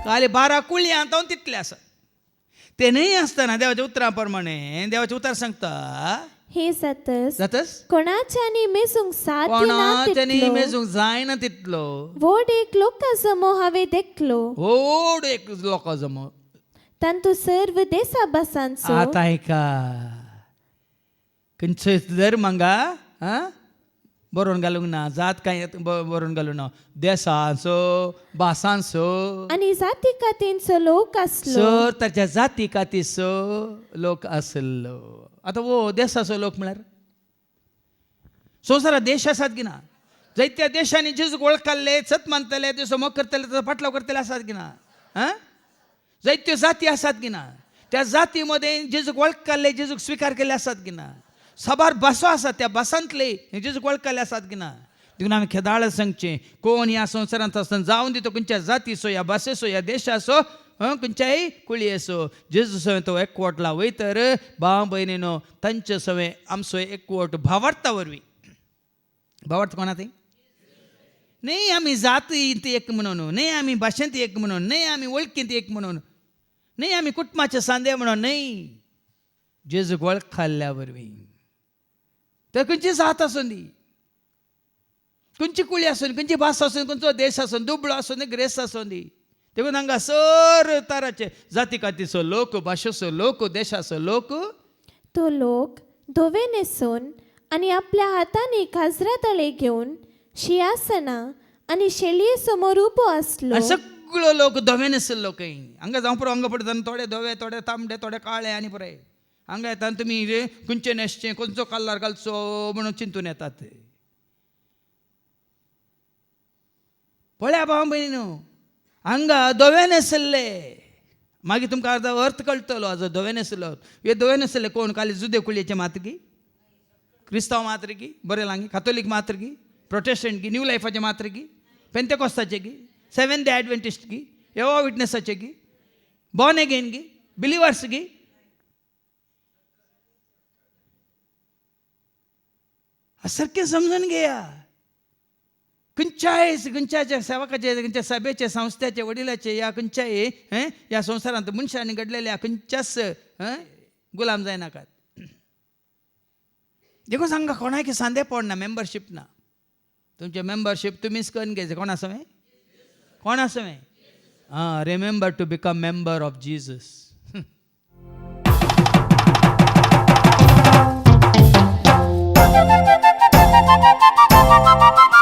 खाली 12 कुळी आता तिथले असत ते नाही असताना देवाच्या उतराप्रमाणे देवाचे उतार सांगता हे जातस कोणाच्यानी मेजूंक साध्य ना कोणाच्यानी तितलो मेजूंक जायना तितलो व्हड एक लोका समूह हांवें देखलो व्हड एक लोक जमो तांतू सर्व देशा भासांचो आता ऐका खंयचोय धर्मांगा बरोवन घालूंक ना जात काय बरोवन घालूंक ना देशांचो भासांचो आणि जाती खातींचो लोक आसलो सर ताच्या जाती खातीचो लोक आसलो आता वो देशाचो लोक म्हळ्यार संवसारात देश आसात की ना जायत्या देशांनी जेजूक वळखले सत मानतले तेचो मोग करतले तेचो पाटलाव करतले आसात की ना जायत्यो जाती आसात की ना त्या जातीमध्ये जेजूक वळखले जेजूक स्वीकार केले आसात की ना साबार भासो आसात त्या भासांतले जेजूक वळखले आसात की ना देखून आमी खेदाळ सांगचे कोण ह्या संवसारांत आसतना जावन दितो खंयच्या जातीचो ह्या भाशेचो ह्या देशाचो खंयच्याय कुळी असो जेजू सवय तो एकवटला वयतर भाव भयणीनो तांचे सवय आमचो एकवट भावार्था वरवीं भावार्थ कोणा ते नाही आमी जातींत एक म्हणून नाही आमी भाशेंत एक म्हणून नाही आमी वळखींत एक म्हणून नाही आमी कुटुंबाचे सांदे म्हणून नाही जेजूक वळखल्या वरवीं तर खंयची जात आसूं दी खंयची कुळी आसूं खंयची भास आसूं खंयचो देश आसूं दुबळो आसूं ग्रेस आसूं दी देखून हांगा सर तराचे जाती खातीचो लोक भाशेचो लोक देशाचो लोक तो लोक धोवे न्हेसून आणि आपल्या हातांनी काजरा तळे घेऊन शियासना आणि शेळये समोर उबो आसलो सगळो लोक धवे नासलो खंय हांगा जावं पुरो हांगा पडटा थोडे धवे थोडे तांबडे थोडे काळे आनी पळय हांगा येता तुमी खंयचे न्हेसचें खंयचो कलर घालचो म्हणून चिंतून येतात पळया भाव भयणीनो हांगा धवे नासले मागीर तुमकां अर्द अर्थ कळटलो हाजो धवे नासलो हे धवे नासले कोण खाली जुदे कुळयेचे मातकी क्रिस्तांव मात्रकी बरें लागी कातोलीक मात्रकी प्रोटेस्टंट की न्यू लायफाचे मात्रकी पेंतेकोस्ताचे की सेवेंथ डे ॲडव्हेंटिस्ट की येवा विटनेसाचे की बॉर्न अगेन की बिलिवर्स की सारकें समजून घेया खंयच्याच्या सेवकाचे खंयच्या सभेचे संस्थेचे वडिलाचे या खंयच्याय ह्या संवसारांत मनशांनी घडलेल्या खंयच्याच गुलाम जायनाकात देखून सांगा कोणाक सांदे पडना मेंबरशीप ना तुमचे मेंबरशीप तुमीच करून घ्यायचे कोणा सवय कोणा सवय remember to become member of Jesus Thank you.